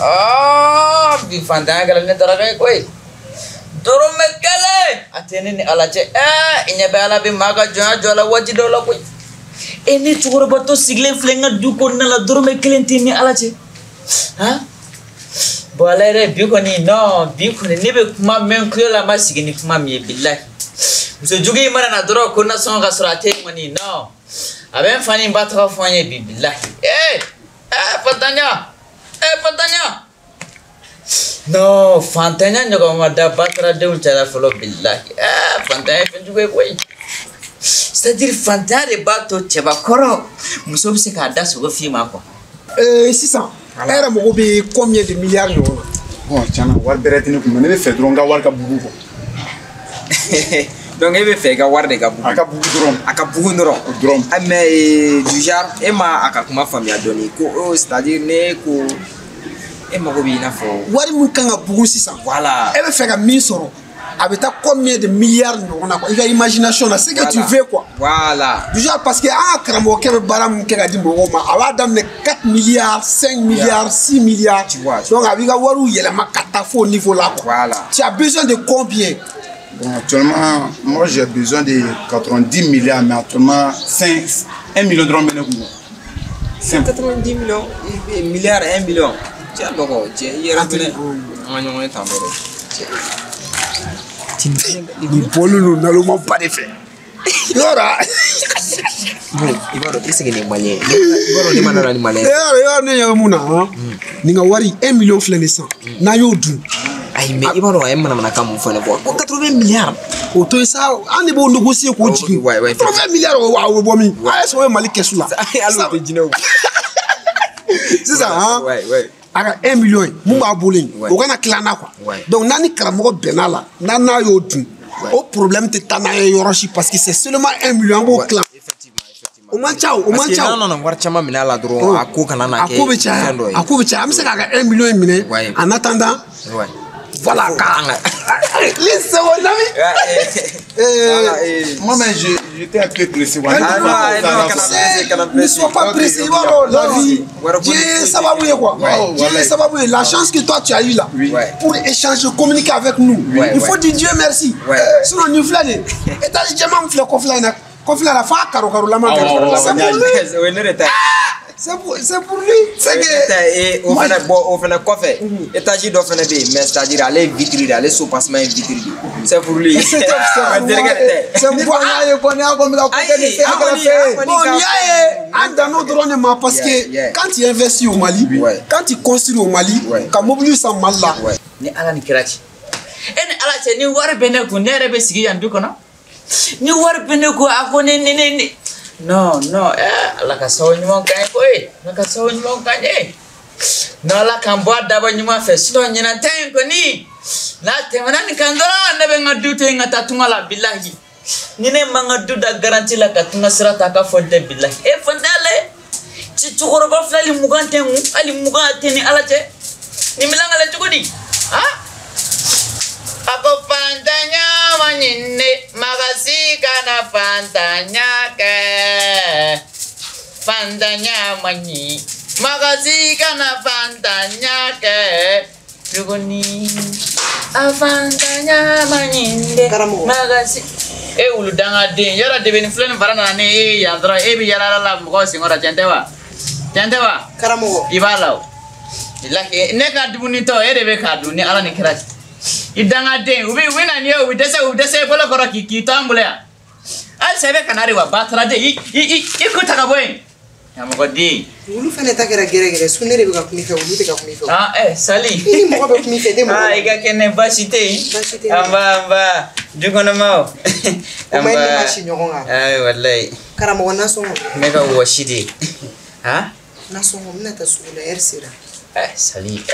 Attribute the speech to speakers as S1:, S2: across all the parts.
S1: Ah, bi fantanya kala ne daraka koy. Doro mekale. Atene ni alaje. Inya be ala bi maga jola waji dola koy. Eni chukoro bato sigle flenga du konna la doro mekale tini alaje. Ha? Bolere bi koni no, bi koni ne be kuma men kuyola masigini kuma mi billahi. Muso jugi mana na doro konna songa surate mani no. Aben fani bataka fanye bi billahi. Fantanya. Fantanya. No, Fantanya nyoga mada batra de unchara folo billahi. Fantanya penjuwe boy. C'est-à-dire Fantanya de bato cheba koro. Muso bise ka da sugo fi mako.
S2: 600. Era mo be combien de milliards yo?
S3: Bon, tiens, war beretini ko ne be fe dron ga war ka bugu ko.
S4: Donc il be fe ga war de ga bugu.
S3: Aka bugu dron.
S4: Aka bugu dron. Mais du genre ema aka kuma famia doni ko c'est-à-dire ne ko ema ko bi na fo.
S2: Wari mun kan ga bugu 600.
S4: Voilà.
S2: E be fe ga min soro. Avec combien de milliards on a quoi? Il y a imagination là, c'est que tu veux quoi.
S4: Voilà.
S2: Du genre parce que Kramo Kebe Baram Kega Dimboma, a donné 4 milliards, 5 milliards, 6 milliards.
S4: Tu vois.
S2: Donc avec Warou, il y a ma catafo au niveau là.
S4: Voilà.
S2: Tu as besoin de combien?
S3: Bon, actuellement, moi j'ai besoin de 90 milliards, mais actuellement 1 million de drômes.
S4: 90 millions, milliards, 1 million. Tiens, donc, tiens, hier, on a
S2: Nous volons, nous n'allons pas les faire. Il va wari 1 million flenesa na yodu
S4: ay mais ibaro ay mana kam fone bo 80 milliards
S2: auto ça ande bo négocier ko jigi 80 milliards wa bo mi ay so we mali kesu la
S4: allo te jinaw
S2: c'est ça hein
S4: ouais
S2: aga 1 million mu ba bolin o kana klana quoi donc nani kramo benala nana yodu au problème te tana yoroshi parce que c'est seulement 1 million bo clan o man ciao
S4: non war chama mina la dro ako kana na ke
S2: ako bicha am se ka 1 million mine en attendant voilà listen mon ami
S3: moi mais j'étais un peu pressé
S2: ne sois pas pressé la vie Dieu ça va bouiller quoi Dieu ça va bouiller la chance que toi tu as eu là pour échanger communiquer avec nous il faut dire Dieu merci sinon nous flâner et t'as jamais me faire confiance conflit à la fin, c'est pour lui. C'est
S4: que on fait le coffre. Étage d'offre mais c'est-à-dire aller vitrer, aller sous passement vitrer. C'est pour lui.
S2: C'est pour dans nos drones parce que quand tu investis au Mali, quand tu construis au Mali, quand mobilise en Mali là.
S1: Ni ala ni kirachi. Ene ala che ni war bene ku nere be sigi yandu kono. Ni war bene ko akone ni no la ka sawo nyuma kan ko la ka sawo nyuma kan no la kan bo daba nyuma fe sino nyina tan ko ni na te manani kan do na be ngadu te ngata tungala billahi ni ne mangadu da garanti la ka tunga sirata ka fonte billahi e fondale ci tukoro ba flali mugante mu ali mugante ni ala che ni milanga la chukudi ha ako Fantanya manine magasika na Fantanya ke Fantanya mani magasika na Fantanya ke Rugoni Fantanya manine magasi uludanga de yara de ben flen varana ne yandra bi yara la mo singora jantewa karamo ibalaw ilahi ne ka dubuni to be ka duni ala ni kirati idanga de ubi wina ni o dese bola kora ki tambule al sebe kanari wa batra de ko tagaboy amko di
S5: ulu fane takera gere sunere be ka kunifa ulu te ka kunifa
S1: sali
S5: ni mo be kunifa de mo
S1: iga kene basite amba dugono mau
S5: amba ni machi nyogonga
S1: wallahi
S5: karamo wana songo
S1: mega washidi
S5: na songo mnata sula ersira
S1: sali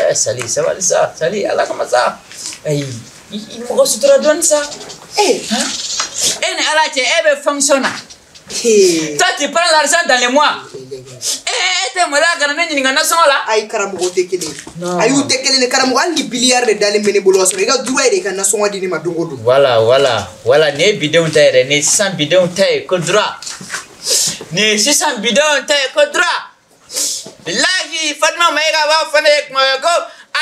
S1: sali ala kama sa il mo sutra don ça ala che ebe fonctionne toi tu prends l'argent dans les mois te mo la garane ni ngana so la
S5: ay karamo go tekele ay u tekele ne karamo andi billiard de dale mene bolo so ga duwa de kana so wadi ni madongo do
S1: voilà ne bidon taire ne 100 bidon taire ko droit ne 600 bidon taire ko droit billahi fatma maiga wa fane ko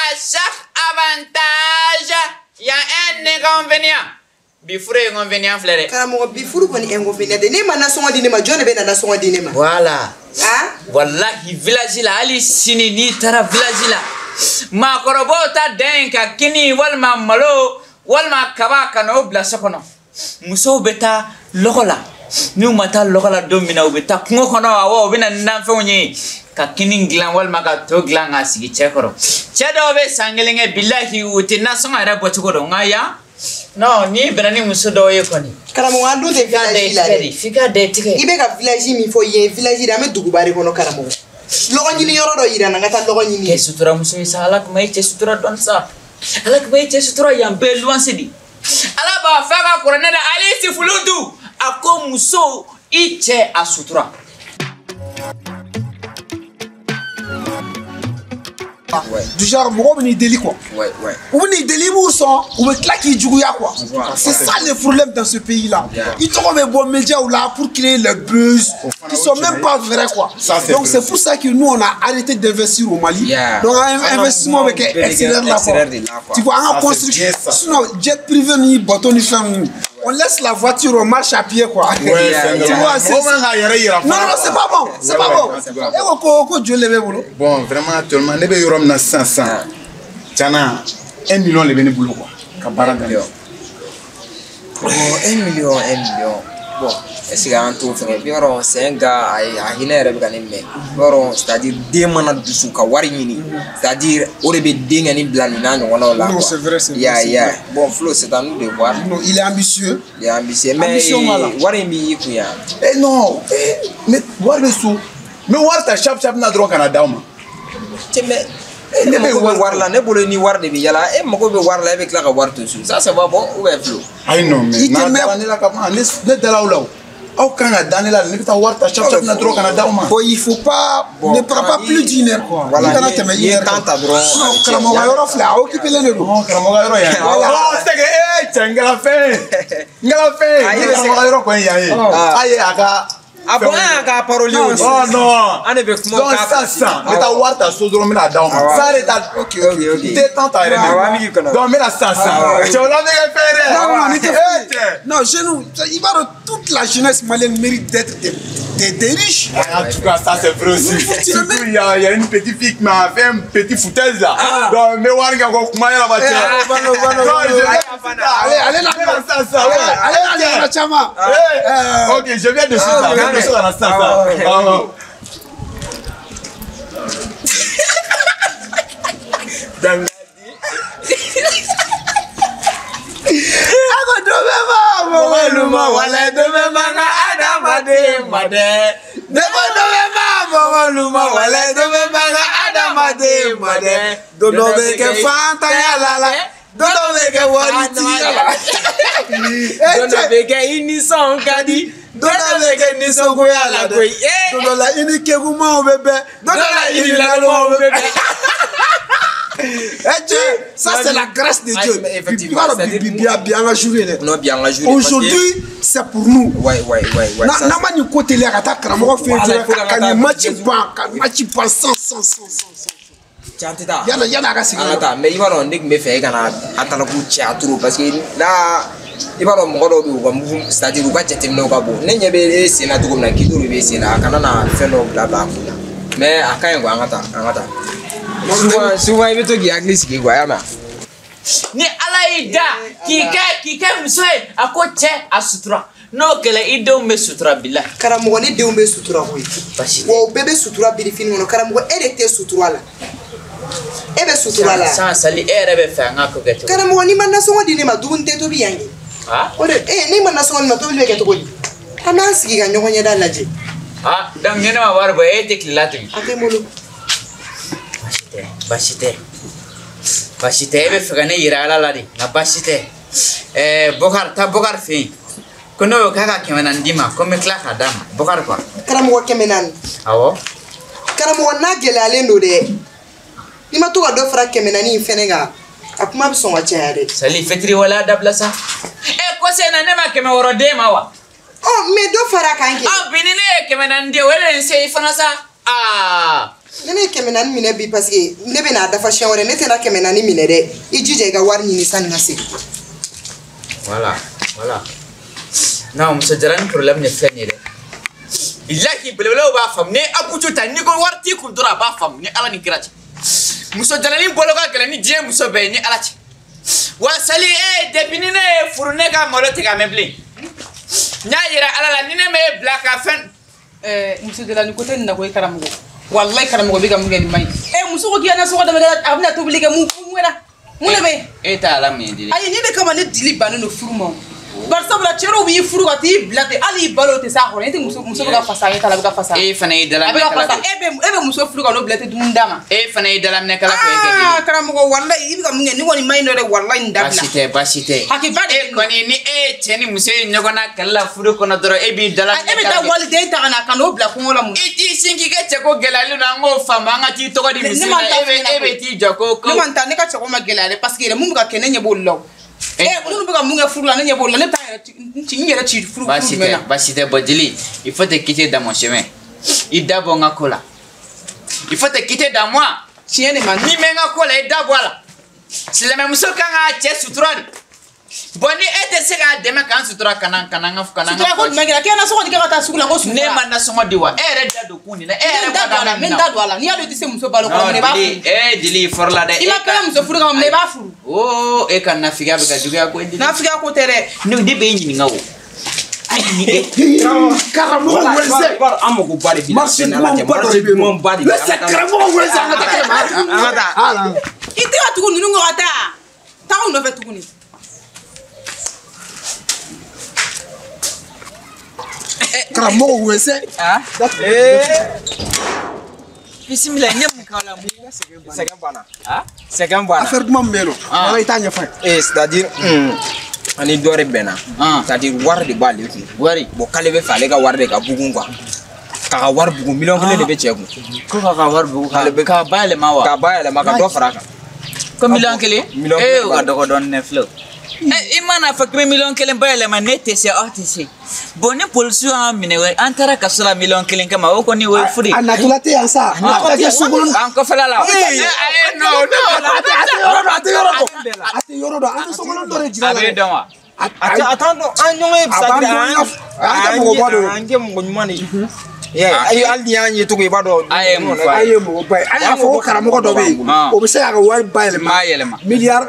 S1: À chaque avantage, il y a un inconvénient. Bifuru inconvénient frère.
S5: Karamogo bifuru koni inconvénient de ne mana songa dine ma jone be na songa dine ma.
S1: Voilà.
S5: Ah?
S1: Wallahi village la ali sini ni tara village la. Ma korobo ta denka kini walma malo walma kaba kano bla sokono. Muso beta lokola. Ni mata lokola domina ubeta kungo kono awo bina nanfe onye. Ka kini nglan walma ka to glan asigi chekoro. Chedo be sangelenge billahi utina songa ra bochukoro ngaya. No, ni benani muso do ye koni.
S5: Karamogo ando de village la.
S1: Fika de tike.
S5: Ibe ka village mi fo ye village da me dugubari kono karamogo. Logo nyini yoro do ira nanga ta logo nyini.
S1: Ke sutura muso isa alak mai che sutura don sa. Alak mai che sutura yambe luan sidi. Ala ba faka korona da ali si fuludu. Ako muso iche a sutura.
S2: Du genre, on est délit quoi.
S4: Ouais.
S2: On est délit où sont, on est là qui joue quoi. C'est ça le problème dans ce pays-là. Ils trouvent les bons médias là pour créer le buzz, qui sont même pas vrais quoi. Donc c'est pour ça que nous on a arrêté d'investir au Mali. Donc un investissement avec XLR là. Tu vois en construction. Sinon jet privé ni bâton ni femme. On laisse la voiture, on marche à pied quoi. Tu vois, non, c'est pas bon. C'est pas bon.
S3: Bon, vraiment, actuellement, les gens ont 500. Tiens, 1 million de boulot quoi.
S4: 1 million. Bon, est-ce qu'il y a un tour c'est un gars qui c'est-à-dire des manas de souka warimini, c'est-à-dire au début d'ingani blanina
S2: non c'est vrai
S4: bon Flo c'est à nous de voir.
S2: Non, il est ambitieux
S4: mais warimi kuya
S3: eh non mais voir le sou mais voir ta chap na droit Canada
S4: mais ne be war la ne bolo ni war de bi yala e mako be war la avec la war tout ça va bon ou est Flo
S3: ay non mais na la kama ne dala ou au Canada ne ta war ta chap na droit Canada
S2: bon il faut pas ne prend pas plus d'une heure quoi
S4: voilà il tente droit
S2: Karamogo yoro fla occuper les deux
S3: Karamogo yoro ya oh c'est que ngala fait Karamogo yoro ko ya aye aka
S4: ah bon aka parole
S3: oh non
S4: ane be kuma
S3: ka ça mais ta war ta so dro mina down ça reta
S2: ok
S3: détente à donc mais la 500 tu l'as fait
S2: non chez nous il va toute la jeunesse malienne mérite d'être des riches.
S3: En tout cas, ça c'est vrai aussi. Il y a une petite fille qui m'a fait un petit foutaise là. Donc, mais on va encore comment la voiture. Allez, la chama. Ok, je viens de suite là.
S2: Ça c'est la grâce de Dieu. Aujourd'hui c'est pour nous.
S4: Ouais.
S2: Namani côté les attaques Karamogo fait quand match pas sans. Yana
S4: mais il va on dit me fait kana atala ku théâtre parce que là il va mo godo bi c'est-à-dire ba tete no ka bo ne nyebe sena to na kiduru be sena kana na feno bla bla mais akan go angata souvent il veut to gi aglis ki gwa ma
S1: ni alaida kika musoe akoche asutra no kele ido me sutura billah
S5: Karamogo ne de umbe sutura hoy wo bebe sutura bi fini no Karamogo erete sutura la ebe sutura la
S1: sans sali erebe fa ngako geto
S5: Karamogo ni manna so wadi ne ma dunte to bi yangi ode ni manna so ma to bi geto ko ana sigi ga nyogo nyada laje
S1: dam nyene ma warbo ete kilati
S5: ake molo
S1: bashite ebe fagane irala ladi na bashite bokar fi kono kaka kemenan dima comme claque adam bokar quoi
S5: Karamogo kemenan
S1: awo
S5: Karamogo na gele alendo de ni ma to ga do fra kemenani fenega akuma bi son wacha yade
S1: sali fetri wala dablasa ko sena ne ma keme woro de mawa
S5: oh me do fara kanke
S1: binine kemenan de wala se fanasa
S5: ne kɛmɛ naani minɛ bi parce que ne bɛna dafa siɲɛ wɛrɛ ne tɛna kɛmɛ naani minɛ dɛ i jija i ka wari ɲini sanni ka segin.
S1: Voilà. Non muso jarani problème ne filɛ nin ye dɛ. Bilahi belebelew b'a faamu ni Abuju ta ni ko wari t'i kun dɔrɔn a b'a faamu ni Ala ni kira cɛ. Muso jarani bolo ka gɛlɛn ni diɲɛ muso bɛɛ ye ni Ala cɛ. Wa sali depuis ni ne ye furu ne ka malo tigɛ a mɛn bilen. N y'a yira Ala la ni ne m'e bila ka fɛn.
S6: Muso jarani ko tɛ nin na ko i karamɔgɔ. Wallahi karamɔgɔ bɛ ka mun kɛ nin man ɲi. Muso ko k'i ka nasɔngɔ dɛmɛ a bɛna tobili kɛ mun wɛrɛ. Mun de bɛ yen?
S1: E t'a ala min ye dili.
S6: Ayi ni de kama ne dili bannen don furu ma. Bari sabula cɛ dɔw b'i furu ka t'i bila ten hali i balo tɛ s'a kɔrɔ. E tɛ muso bɛ ka fasa e ta la a bɛ ka fasa. E fana y'i dalaminɛ kala. A bɛ ka fasa e bɛ muso furu ka n'o bila ten dumuni d'a ma. E fana y'i dalaminɛ kala ko e kɛ dili. Karamɔgɔ wallahi i bɛ ka mun kɛ ni kɔni ma ɲi dɔ dɛ wallahi nin dabila. Baasi tɛ. Hakiba de ye kɔni ni e ye cɛ ni muso ye ɲɔgɔn na kɛlɛ la furu kɔnɔ dɔrɔn e b'i dalaminɛ kala. E bɛ taa waliden ta ka na ka n'o bila kungo la mun. I t'i sin k'i kɛ cɛko gɛlɛyalen na an k'o faamu an ka t'i tɔgɔ di misi la e bɛ t'i jɔ ko. Ne ma taa ne ka cɛko ma gɛlɛya dɛ parce que yɛrɛ mun bɛ ka kɛ ne ɲɛ b'olu la. Minnu bɛ ka mun kɛ furu la ne ɲɛ b'o la ne t'a yɛrɛ ci furu jumɛn na. Baasi tɛ bɔ jeli il faut te quitter dans mon chemin i da bɔ n ka ko la il faut te quitter dans moi tiɲɛ de ma ni mɛ n ka ko la i da bɔ a la silamɛmuso kan k'a cɛ sutura de bon ni e tɛ se k'a dɛmɛ k'an sutura kana sutura ko jumɛn kɛra k'e nasɔngɔ di kɛ ka taa sugu la ko sutura ne ma nasɔngɔ di wa e yɛrɛ da don kun nin na e yɛrɛ bɔ da min na n da don a la n'i y'a dɔn i tɛ se muso balo kɔrɔ i b'a furu jeli fɔlɔ la dɛ i ma kɛ muso furu kama i b'a furu o e ka nafigiya bɛ ka juguya ko jeli nafigiya ko tɛ dɛ ne bɛ e ɲininka o karamɔgɔ wɛrɛ an mako ba de bi na sen ala cɛ marché ɲuman ba de bi karamɔgɔ wɛrɛ an ka taa i tɛ ka tugu ninnu kɔ ka taa anw nɔfɛ tuguni
S2: karamɔgɔ wɛrɛ
S1: bisimila ɲɛ mun k'a la sɛgɛn banna
S2: affaire duman min bɛ yen nɔ wala i t'a ɲɛfɔ
S4: c'est-à-dire ani dɔ de bɛnna c'est-à-dire wari de b'ale kun wari bon k'ale bɛ fɛ ale ka wari de ka bugun quoi k'a ka wari bugun miliyɔn kelen de bɛ cɛ kun ko k'a ka wari bugun k'a bayɛlɛma wa k'a bayɛlɛma ka dɔ fara a kan ko miliyɔn kelen o ka dɔgɔ dɔɔnin ne filɛ i mana fɔ k'i bɛ miliyɔn kelen bayɛlɛma ne tɛ se aw tɛ se bon ni polisiw y'an minɛ an taara kaso la miliyɔn kelen kama o kɔni o ye fu de ye.
S2: a natɔla tɛ yan sa.
S1: an kɔfɛla la. a tɛ
S2: yɔrɔ dɔn an tɛ sokɔnɔ dɔ de jira la.
S1: a bɛ dɔn wa.
S4: a t'an dɔn an ɲɔgɔn ye an kɛ mɔgɔ ɲuman de ye. hali ni y'an ye cogo i b'a dɔn. a ye mun fɔ a ye mɔgɔ ba ye an y'a fɔ ko karamɔgɔ dɔ bɛ yen o bɛ se k'a ka wari bayɛlɛma miliyari.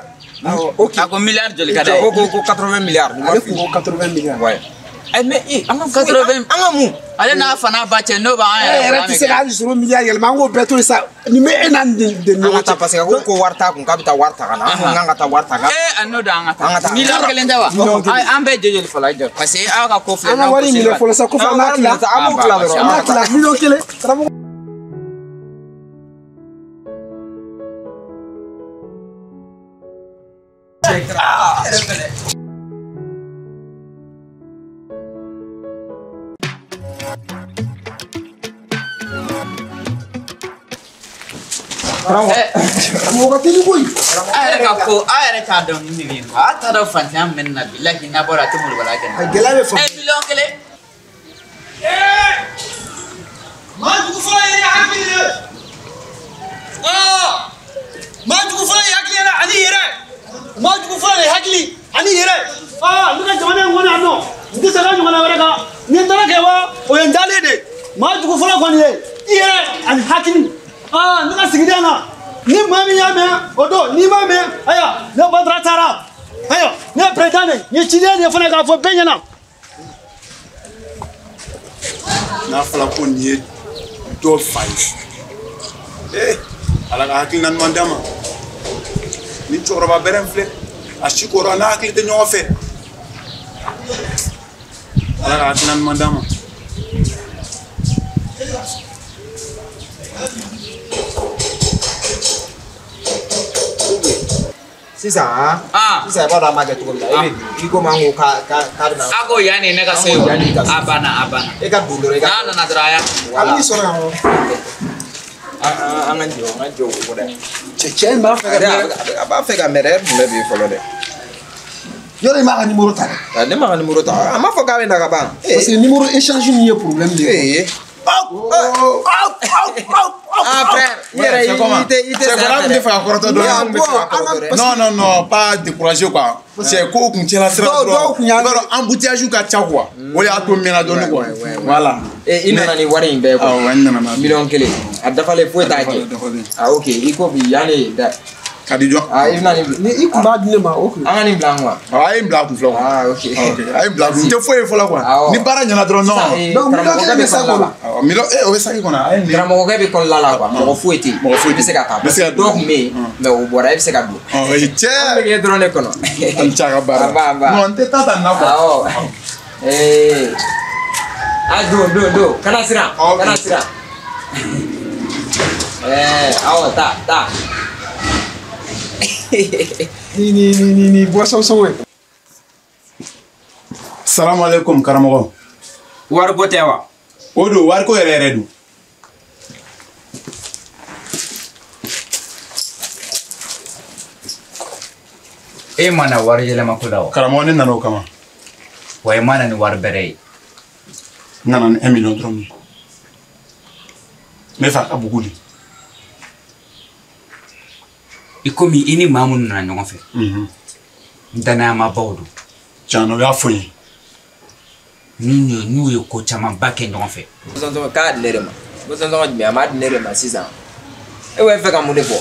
S1: ok a ko miliyari joli ka d'a ye.
S4: ko 80 miliyari.
S2: ale kun ko 80 miliyari.
S4: mais an ka 80 an ka mun
S1: ale n'a fa n'a ba cɛ n'o b'an
S2: yɛrɛ tɛ se ka hali sɔrɔ miliyari yɛlɛma an k'o bɛɛ to yen sa nin bɛ e n'a ni de ɲɔgɔn cɛ
S4: parce que ko wari t'a kun k'a bɛ taa wari ta ka na an ko k'an ka taa wari ta ka
S1: a n'o don an ka taa miliyɔn kelen tɛ wa an bɛɛ joli fɔlɔ jɔ parce que aw ka ko filɛ
S2: an ka wari minɛ fɔlɔ sa ko fɔ an b'a tila
S4: an b'o tila dɔrɔn
S2: an b'a tila miliyɔn kelen karamɔgɔ.
S1: Karamɔgɔ tɛ ni koyi. A yɛrɛ ka ko a yɛrɛ t'a dɔn ni min ye a t'a dɔn fantanya mɛn na bilahi n'a bɔra a tɛ molobala kɛ.
S2: a gɛlɛya bɛ fan.
S1: miliyɔn kelen.
S7: maa jugu fɔlɔ ye hakili ye. maa jugu fɔlɔ ye hakili yɛrɛ ani yɛrɛ. maa jugu fɔlɔ ye hakili ani yɛrɛ. ne ka jamana in kɔni yan nɔ n tɛ se ka ɲɔgɔnna wɛrɛ kan ni n taara kɛ wa o ye n dalen de. maa jugu fɔlɔ kɔni ye i yɛrɛ ani hakili. ne ka sigida na ni maa min y'a mɛn o don n'i m'a mɛn ayiwa ne Badara taara ayiwa ne ye président de n ye ciden de fana k'a fɔ bɛɛ ɲɛna.
S3: n'a fɔra ko nin ye dɔ fa ye ala ka hakilina ɲuman d'a ma ni cɛkɔrɔba bɛrɛ in filɛ a si kɔrɔ a n'a hakili tɛ ɲɔgɔn fɛ ala ka hakilina ɲuman d'a ma.
S4: sisan sisan i b'a dɔn an b'a kɛ cogo min na i ko man ko k'a bɛ na.
S1: a ko yanni ne ka se o a banna.
S4: e ka don dɔrɔn i ka.
S1: n'a nana dɔrɔn a y'a.
S2: a b'i sɔrɔ yan o.
S4: an ka jɔ o kɔ dɛ.
S2: cɛ in b'a fɛ ka.
S4: a b'a fɛ ka mɛrɛ jumɛn b'i fɔlɔ dɛ.
S2: yɔrɔ in b'a ka numéro ta dɛ.
S4: ne ma ka numéro ta a m'a fɔ k'a bɛ na ka ban.
S2: parce que numéro échange nin ye problème de ye.
S4: Ah, frère,
S3: c'est comment? C'est quoi que tu fais à Koroto? Non, pas décourager quoi. C'est quoi que tu as là? Embouteillage ka tia quoi. On est à tout mena donner quoi. Voilà.
S4: Et il n'a ni wari imbe quoi. Million kele. A dafa le fouet ta ke. Ah ok, il ko bi yale da.
S3: Kadijo.
S4: Ah, il n'a ni
S2: il combat dîner ma ok.
S4: Anga ni blanc quoi.
S3: Ah, il blanc flo.
S4: Ah ok.
S3: Ah, il blanc. Tu fouet fo là quoi. Ni bara nyana dron non.
S2: Donc million kele be ça quoi.
S3: Million o ça qu'on a.
S4: Dramo ko be kon la quoi. Mo foueté. Be se ka ta. Donc mais o bora be se ka do.
S3: Oh, il tient.
S4: Be drone ko no.
S3: Ancha bara. Non, on te tata na quoi.
S4: Ah oh. Ah do. Kana sira. Kana sira. Ta.
S2: Ni boisson son ouais.
S3: Salam alaikum karamogo.
S1: War ko tewa.
S3: Odo war ko yere du.
S1: E mana war yele makulawo.
S3: Karamogo ne nano kama.
S1: Way mana ni war bere.
S3: Nana 1 million drum. Me fa abuguli.
S1: Ikomi ini mamun na nyongo fe. Ndana ma bawdu.
S3: Jano ya foyi.
S1: Nini nuye ko chama bake nyongo fe.
S4: Zonzo ka nerema. Zonzo mi amad nerema 6 ans. E we fe ka mune fo.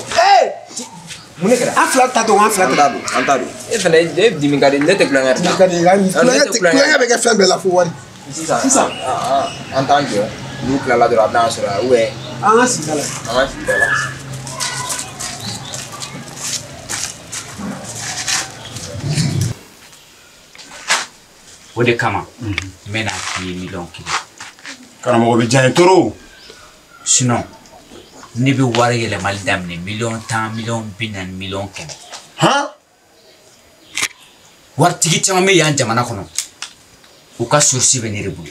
S4: Mune kera.
S2: Afla ta do afla ta do.
S4: Antado. E fe na dimi ka de nete klanga.
S2: Klanga be ka fe be la fo wari.
S4: 6 ans. Ah. Entendu. Nous la de la blanche là. Ouais.
S2: Ah si dala.
S4: Ah si dala.
S1: Wode kama mena ki million kilo
S3: karamogo be jani toro
S1: sinon ni bi wari yele mal damne million tan million binan million ken
S3: ha
S1: war tigi chama me yan jamana kono u ka sursi be ni rebu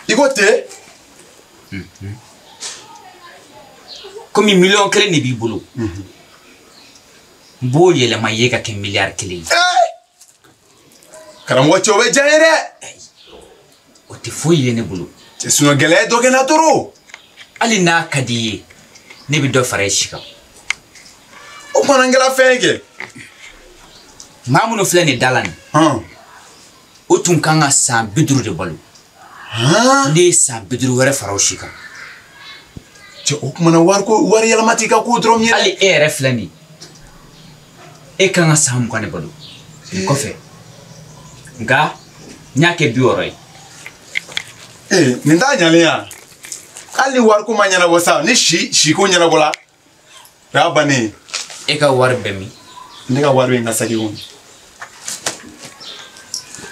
S3: ikote
S1: comme million kele ni bi bolo bo yele ma yega ke milliard kele
S3: karamogo chobe jani re
S1: o te foyi ne bolo
S3: te suno gele do ke na toro
S1: ali na kadiye ne bi do fare shika
S3: o kona ngela fenge
S1: mamuno flene dalan o tun kanga san bidru de balo ne san bidru were faro shika
S3: te o kuma na war yala matika ko drom yele
S1: ali ere flene e kanga san ko ne balo ko fe nga nyake bioroi
S3: ninda nyale ya ali war ko manyana bosa ni shi ko nyana bola ya bane
S1: e ka war bemi
S3: ni ka war be ngasaki ko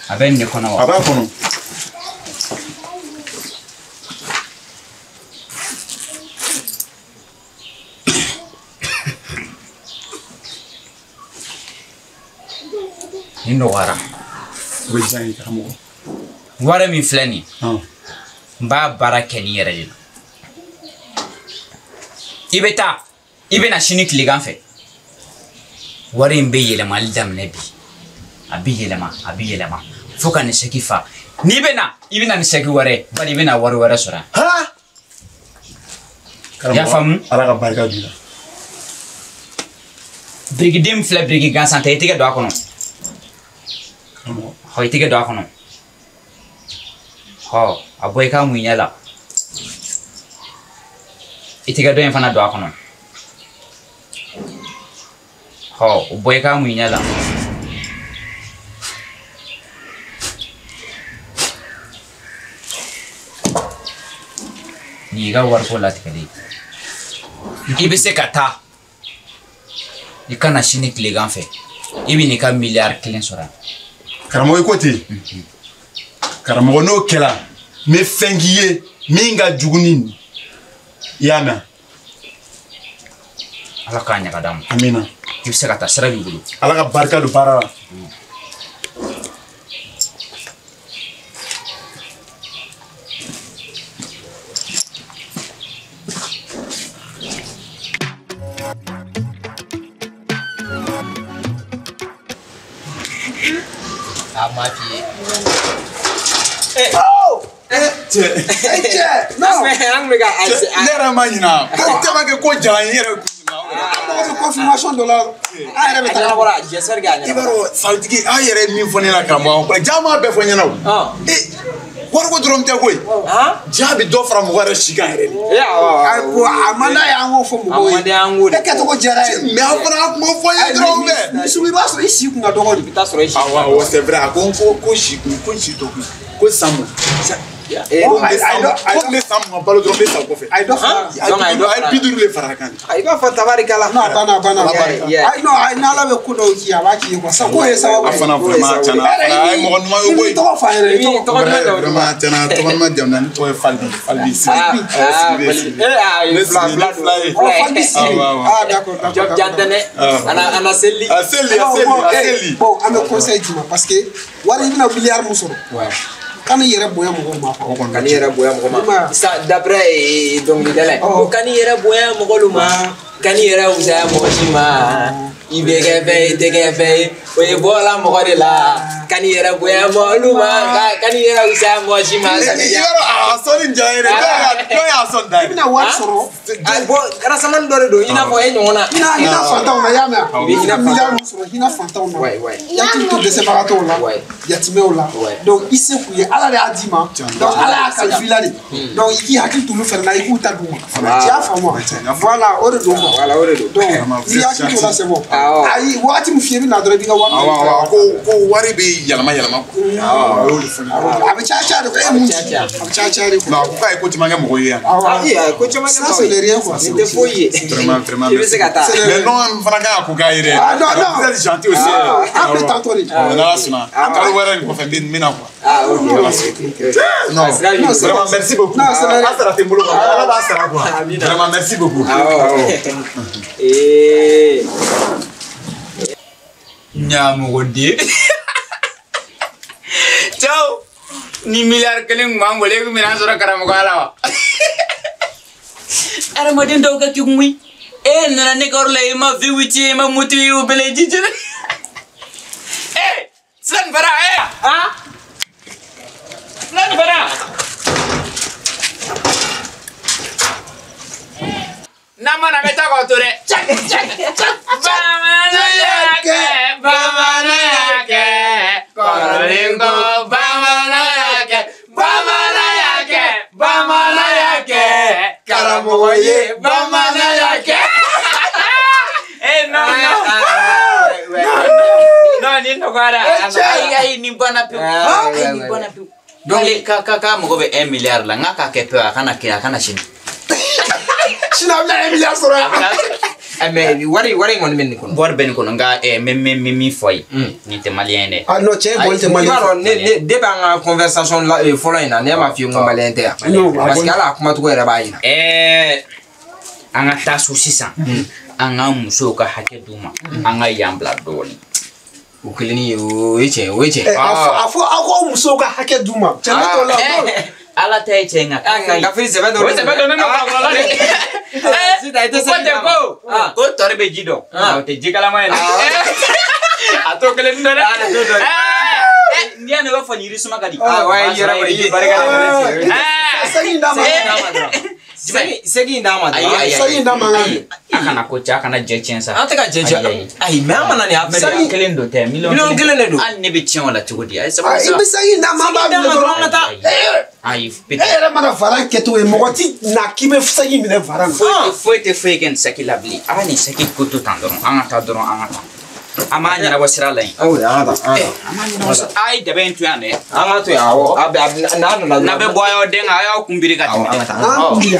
S1: aben ne kono
S3: aba kono
S1: nindo wara
S3: wejani karamogo
S1: wara mi flani ba baraka ni yere dina ibe na shini kligan fe wara imbe yele mal dam nabi abi yelema foka ni sekifa ni bena ibina ni seki ware bali ibina ware sura
S3: ha
S1: ya famu
S3: ala ka barka bila
S1: brigidim fle brigigan sante itiga do akono ho itiga do akono ho aboy ka mu nyala itiga do en fana do akono ho boy ka mu nyala ni ga war ko lati kali ibe se kata ikana shini kligan fe ibi ni ka milliard kilen sora
S3: karamo ko te karamo no kela me fengiye minga juguni yana
S1: ala kanya kadam
S3: amina
S1: ibe se kata sara bi bulu
S3: ala ka barka do para
S2: Non.
S3: L'era magna. Quand tu ko janye
S2: confirmation de la
S3: Ibaro Saudi ayere min fone la kamo ko jama be fone na war ko drom te koy jabi do fra mo wara shiga here
S2: ko amana ya ngo fo mo e ke to ko jara
S3: me afra mo fo ya drom be
S2: subi ba so isi ku na do ko bita so isi
S3: wa c'est vrai ko shi to ko samu I don't
S2: Kan yɛrɛ bonya mɔgɔw ma
S4: kan yɛrɛ bonya mɔgɔ ma d'après dɔnkilidala ko kan yɛrɛ bonya mɔgɔw ma kan yɛrɛ wusaya mɔgɔ si ma i bɛ kɛ fɛn ye i tɛ kɛ fɛn ye o ye bɔla mɔgɔ de la kan yɛrɛ bonya mɔgɔw ma kan yɛrɛ wusaya mɔgɔ si ma
S3: a sɔnni diya yɛrɛ dɔ y'a sɔn da ye
S2: i bɛna wari sɔrɔ
S4: bon karasamani dɔ de don i n'a fɔ e ɲɔgɔn na
S2: hinɛ fantanw na y'a mɛn miliyari min sɔrɔ hinɛ fantanw na yakili to dɛsɛbagatɔw la yatimɛw la donc i se k'u ye ala de y'a d'i ma donc ala y'a kalifila de donc i k'i hakili t'olu fɛnɛ na i k'u ta d'u ma i y'a faamu wa voilà o de don quoi donc n'i hakili t'o la c'est bon ayi wagati min fiyɛ i bɛ na dɔrɔn i b'i ka wari
S3: ko wari bɛ yɛlɛma
S2: a bɛ caya de ko e mun ci a bɛ caya de
S3: non ko k'a ye ko caman kɛ mɔgɔ ye yan
S4: ko caman kɛ
S2: ça c'est rien quoi
S4: c'est tɛ foyi ye i bɛ se ka taa
S3: mais non fana kan ka ko k'a ye dɛ vous êtes gentil aussi
S2: an bɛ tantôt de
S3: n'ala sɔnna kalo wɛrɛ nin kɔfɛ n bɛ na quoi non vraiment merci beaucoup a sara tɛ n bolo quoi ala b'a sara quoi vraiment merci beaucoup
S1: Nyamugodi. Ciao. Ni miliar kelen ngam boleh ku mina sura karamugala wa. Ara modin do ka kigui. Nana ne gorle ma viwiti ma mutu yu bele jijere. Slan bara Slan bara. Nama na meta ko tore. Chak. Bamana yake. Koringo bamana yake. Karamoye bamana yake. No ni no gara. Ai ni bana pi. Ni bana pi. Dole ka mo go be 1 milliard la ngaka ke pe kana shin.
S2: Sinabla Emilia sora.
S4: Mais wari ngon men ko.
S1: Bor ben ko nga mi foy. Ni te malien de.
S2: Ah non, tiens, bon te malien.
S4: Ne débat en conversation la folo ina ne ma fi ngom malien te. Parce que ala kuma to ko era bayina.
S1: Anga tasu sisan. Anga muso ka hake duma. Anga yambla doli.
S4: Ukilini weche.
S2: Afo ako muso ka hake duma. Chana to la.
S1: Ala te chenga.
S4: Anga fi se bedo.
S1: Se bedo no la. Ko torbe jido. Te jikala mai. Ato kele ndara. Ndia ne ba fanyiri suma kadi.
S4: Wa yera barika. Segi ndama. Akana
S1: kocha akana jechensa.
S4: Ataka jeje. Ai mama nani apa?
S1: Sagi kelendo te million
S4: kelendo.
S1: An ne be chen wala tugodi. Ai
S2: sabab. Ai be sagi ndama ba bi do.
S1: Ai
S2: era mana faran keto e mogoti na kibe sagi mine faran.
S1: Foi ken saki labli. Ani saki kutu tandoro. Anga tandoro anga. Amanya na wasira lai.
S4: Oh ya ada.
S1: Amanya na wasira. Ai de ben tu ane.
S4: Anga tu ya o abe
S1: na be boyo denga ya kumbiri kati.
S2: Kumbiri.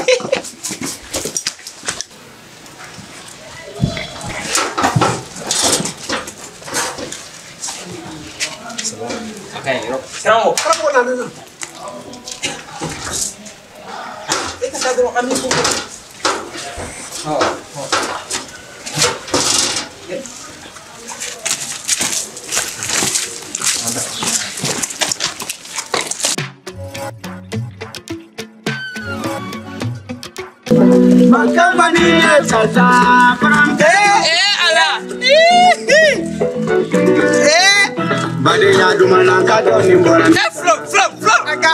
S1: Okay,
S2: Seramo na.
S4: Eka sadro amigo.
S7: Bade ya dumana ka doni mbora.
S6: Flow. Aka.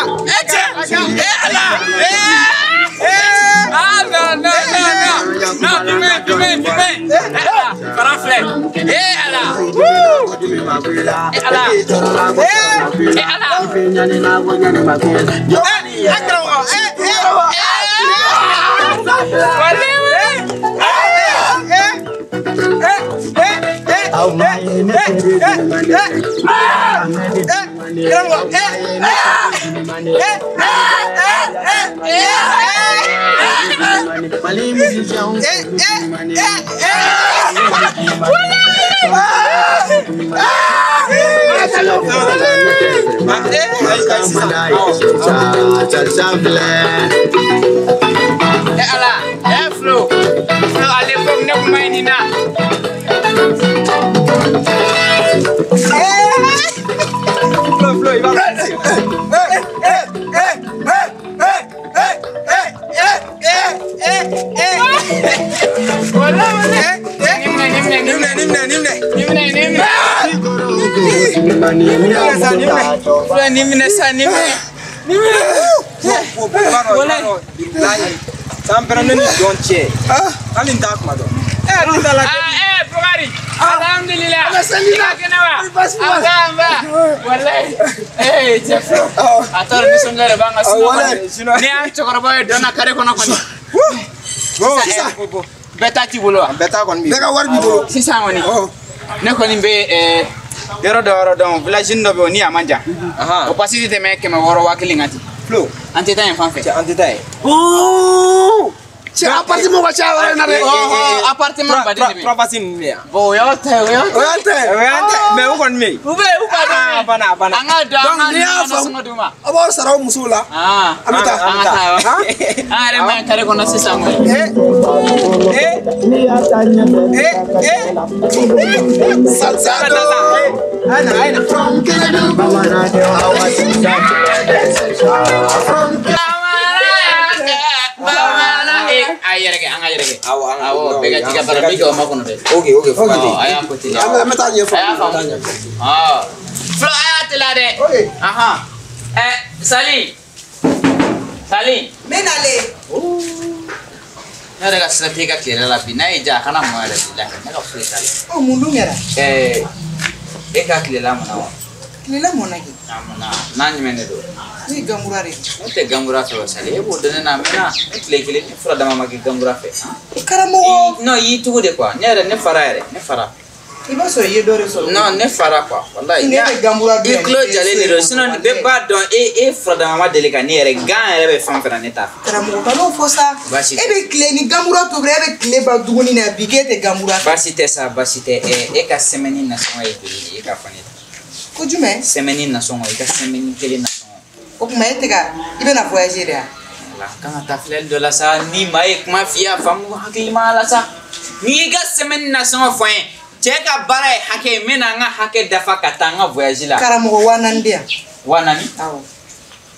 S8: Dero don village no ni amanja. O pasiti te me ke me woro wakilingati. Flo. Ante tay fan fe. Ante tay.
S2: Oh! C'est appartement wa cha wala na re.
S8: Appartement ba de.
S4: Property ni.
S8: Bo yo te.
S4: Me u kon me.
S8: Ube u ba. Bana. Anga da.
S2: Donc ni afa. Abo saraw musula. Amita.
S8: Are man kare kono sisa mo.
S2: Salsado. Ana. From Canada.
S1: Awo bega tiga para bega o makono de.
S4: Okay.
S1: Aya ko tiga.
S2: Meta nye fa.
S1: Flo aya tilade.
S2: Okay.
S1: Aha. Sali.
S5: Menale.
S1: Na daga stratega kira la bina ija kana mo ala dilla. Na ka fle sali.
S5: Oh mundu ngera.
S1: E ka kila mo na.
S5: Kila mo na ki.
S1: Amana nani menedo.
S5: Ni gamurare.
S1: Te gambura fe sali. E bodene na mena. Kile ni fura dama magi gambura fe.
S5: Karamo.
S1: No yi tugu de kwa. Ne fara.
S5: Iba so ye dore so.
S1: Non, ne fara quoi. Wallahi.
S5: Ne gambura bi.
S1: E clo jale ni ro sinon be ba don e fura dama ma delika ni ere gan ere be fan fera neta.
S5: Karamo ka no fosa. Ebe kile ni gambura to bre ebe kile ba duguni na bigete gambura.
S1: Basite e ka semeni na songa e ka fanita.
S5: Ko jume?
S1: Semeni na songa e ka semeni kele na songa.
S5: O kuma etega ibe na voyager ya.
S1: La kan ta flel de la sa ni mai kuma fia famu hakili mala sa. Ni ga semeni na songa foin. Cheka bara hake mena nga hake dafa katanga voyage la.
S5: Karamo wanandia.
S1: Wanani?
S5: Awo.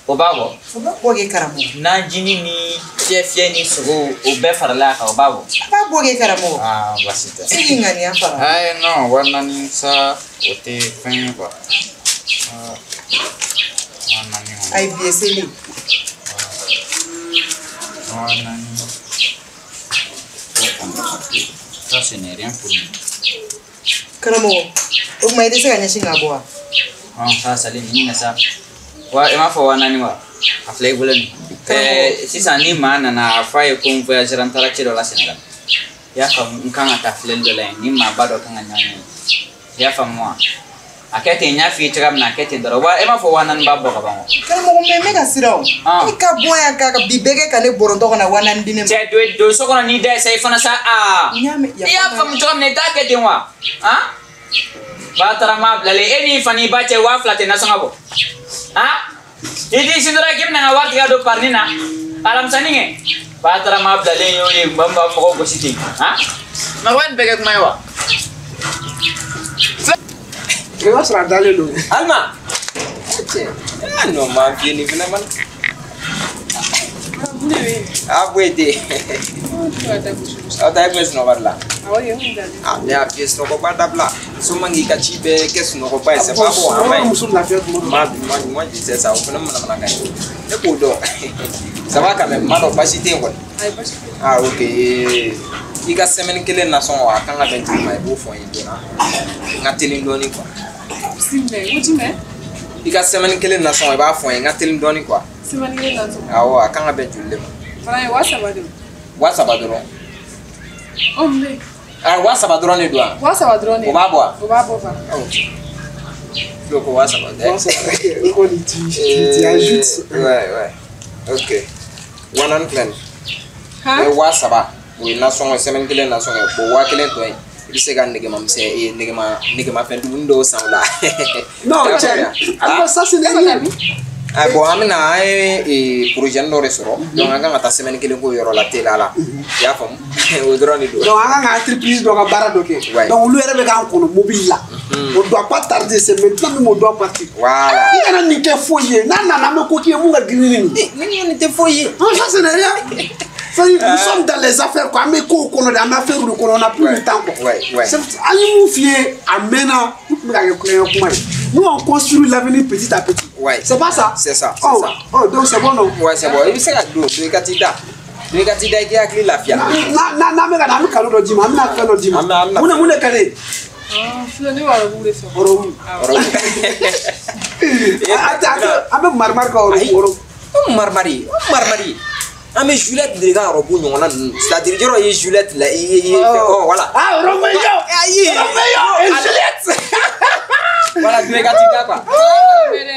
S1: Obabo.
S5: Obabo ge karamo.
S1: Na jini ni chefie ni sugo obe farala ka obabo.
S5: Obabo ge karamo.
S1: Basita.
S5: Sigi ngani afara.
S1: Ay no, wanani sa ote fin quoi. Wanani.
S5: Ay bieseli.
S1: Wanani. Ça ce n'est rien pour nous.
S5: Karamo. O mai dese ganya shinga boa.
S1: Ça sali ni na sa. Wa ema fo wanani wa. Aflay bulan. Sisa ni mana na afaye ko voyage rantara chiro la Senegal. Ya fa nkanga ta flel de la ni ma bado kanga nyanya. Ya fa moi. Akete nya fi tram na akete doro. Wa ema fo wanan babbo ka bango.
S5: Karamo me mega siraw. Ni ka boya ka bibege ka ne boronto na wanan dine.
S1: Che do so kono ni dai sai fana sa ya fa mu tram ne ta kete wa. Ba tara ma blale eni fani ba che wa flate na songa bo. Idi sindra kim na wa tiga do parnina. Alam saninge. Ba tara ma blale yo ni bamba mo ko siti. Ma wan bege mai wa.
S2: Kewa sera dale lo.
S4: Alma. No ma vieni vina man. Wait. Ata ekmes no barla. Ya pies no ko bada bla. So mangi ka chibe kes no ko pa se pa bo amai. Ma dise sa o fena mana kai. E ko do. Ça va quand même, mano pasite ngol.
S6: Ay pasite.
S4: Okay. I ka semaine kelen na sɔn wa kan ka bɛn joli ma i b'o fɔ n ye joona n ka teli dɔɔni quoi.
S6: Bisimila, o jumɛn?
S4: I ka semaine kelen na sɔn i b'a fɔ n ye n ka teli dɔɔni quoi.
S6: Semaine kelen na sɔn.
S4: Awɔ a kan ka bɛn joli de ma.
S6: Fana ye 300 de.
S4: 300 dɔrɔn.
S6: Oh mais.
S4: Ah 300 dɔrɔn de don wa?
S6: 300 dɔrɔn de.
S4: O b'a bɔ wa?
S6: O b'a bɔ fa.
S4: Filo ko 300 dɛ.
S2: Tu ajoutes.
S4: Ouais. Ok. 100 filɛ.
S6: Han?
S4: 300 o ye nasɔngɔ semaine kelen nasɔngɔ ye bon 1000 tɔ in i bɛ se ka negemafɛn dumuni dɔw san o la.
S2: Non, alors ça c'est rien.
S4: Bon an bɛna an ye projet dɔ de sɔrɔ donc an kan ka taa semaine kelen k'o yɔrɔ la teliya la i y'a faamu o dɔrɔn de don.
S2: Donc an kan ka entreprise dɔ ka baara dɔ kɛ donc olu yɛrɛ bɛ k'an kɔnɔ mobile la on doit pas tarder c'est maintenant même on doit partir.
S4: Voilà.
S2: I kana nin kɛ foyi ye n'a nana an bɛ ko k'i ye mun ka girin ni nin.
S4: Nin tɛ foyi ye.
S2: Ça ce n'est rien. Nous sommes dans les affaires quoi, mais qu'on connaît en affaires ou qu'on a plus de temps quoi. Nous on construit l'avenir petit à petit.
S4: Ouais.
S2: C'est pas ça.
S4: C'est ça.
S2: Oh donc c'est bon non.
S4: Ouais c'est bon. Il se ka do do katida. Do katida ki akili lafiya.
S2: Na me ka na kalo do dima, na kalo dima. Muna kale.
S6: Ah, fulani wa rabu de so.
S2: Oro. Ata marmar ka oro.
S4: Marmari. Ah mais Juliette de gars robo nyona c'est-à-dire jero ye Juliette là oh voilà.
S2: Ah Romeo. Romeo et Juliette.
S4: Voilà tu es gatida quoi.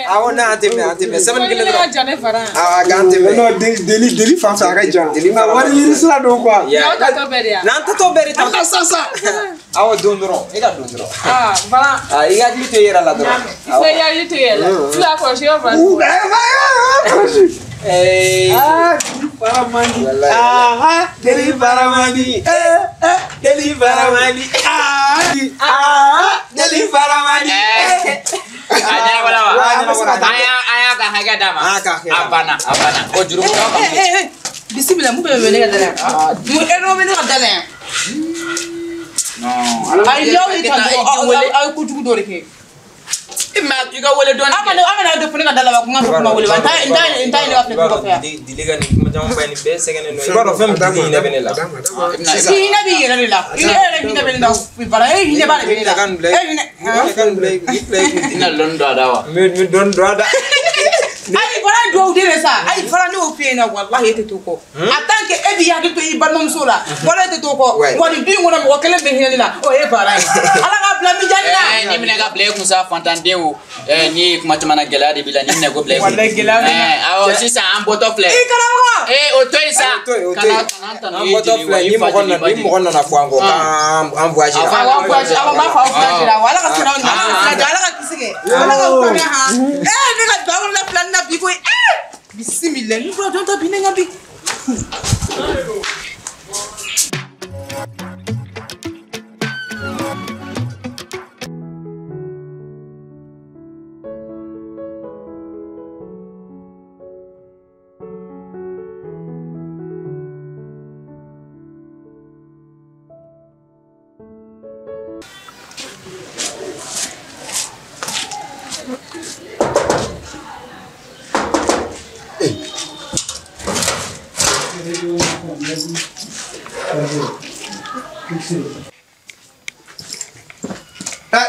S4: Ah on a antime semaine kelen dɔrɔn. Ah gantime.
S2: Non deli fan sa ka jan. Deli ma wari yiri sira don quoi.
S6: N'an tatɔ bɛɛ de yan.
S4: N'an tatɔ bɛɛ de ta.
S2: Ça.
S4: Awɔ don dɔrɔn e ka don dɔrɔn.
S6: Ah voilà.
S4: Ah i hakili to i yɛrɛ la dɔrɔn.
S6: Il faut y aller to yɛrɛ la. Tu l'as kɔlɔsi yɔrɔ fana.
S2: Paramandi.
S4: Deli Paramandi. Deli Paramandi. Deli Paramandi.
S1: Ayah ka hakɛ d'a ma. A banna. O juru ko ka bon.
S6: Bisimila mun bɛ ne ka da la yan. Mun bɛ ne ka da la yan. Non. Ayi y'aw ye tan aw ye kojugu dɔ de kɛ.
S1: Mais i ka wele dɔɔni.
S6: An kana de fɔ ne ka da la ko n ka fɔ kuma wele. N t'a ye ne ka fili kɔfɛ yan.
S4: Dile ka nin kuma caman ba nin bɛɛ sɛgɛnnen don. I b'a dɔn fɛn min dili hinɛ bɛ ne la.
S6: Hinɛ b'i yɛrɛ de la. I yɛrɛ hinɛ bɛ ne la. Bara e hinɛ b'a de bɛ ne la.
S1: Ina dɔɔni don a da wa.
S4: N bɛ dɔɔni don a da.
S6: Ayi fana ye duwawu den de sa. Ayi fana ne y'o f'i ɲɛna walahi e tɛ to kɔ. En tant que e b'i hakili to i balimamuso la wala e tɛ to kɔ. Wa nin du in kɔnɔ mɔgɔ kelen bɛ hinɛ ne la o ye Bara ye. Ala k'a bila mijani na.
S1: Ni minɛ ka bila e kun sa fantanden o. Ni kuma caman na gɛlɛya de b'i la ni minɛ ko bila e kun.
S6: Wallahi gɛlɛya bɛ na.
S1: Awɔ sisan an bɔtɔ filɛ.
S6: I karamɔgɔ.
S1: O to yen sa.
S4: An bɔtɔ filɛ ni mɔgɔ nana fɔ an kɔ k'an voyage la.
S6: Awɔ voyage awɔ n b'a fɔ aw voyage la wa Ala ka sɔnna aw ma. Ala ka kisi kɛ. Ala ka faamuya han. Ne ka duwawu la filani na bi koyi. Bisimila ni fura dɔn ta bi ne ŋa bi.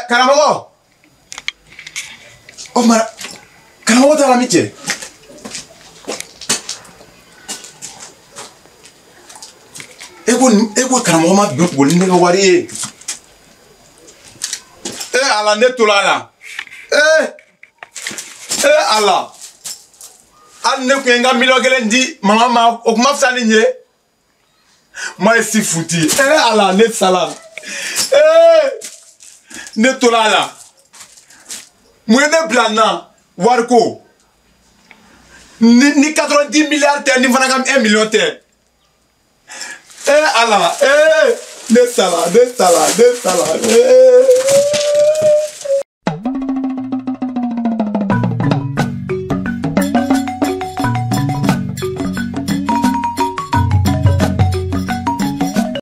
S3: Karamɔgɔ. O mara. Karamɔgɔ taara min cɛ? E ko karamɔgɔ ma boli ne ka wari ye. Ala ne tora a la. Ala. Hali ne kun ye n ka miliyɔn 1 di mama ma o kuma fisa ni n ye. Ma ye si futi. Ala ne sala. Ne tora a la. Mun ye ne bila na wariko. Ni 90 milliards tɛ ni fana ka 1 million tɛ. Ala. Ne sala.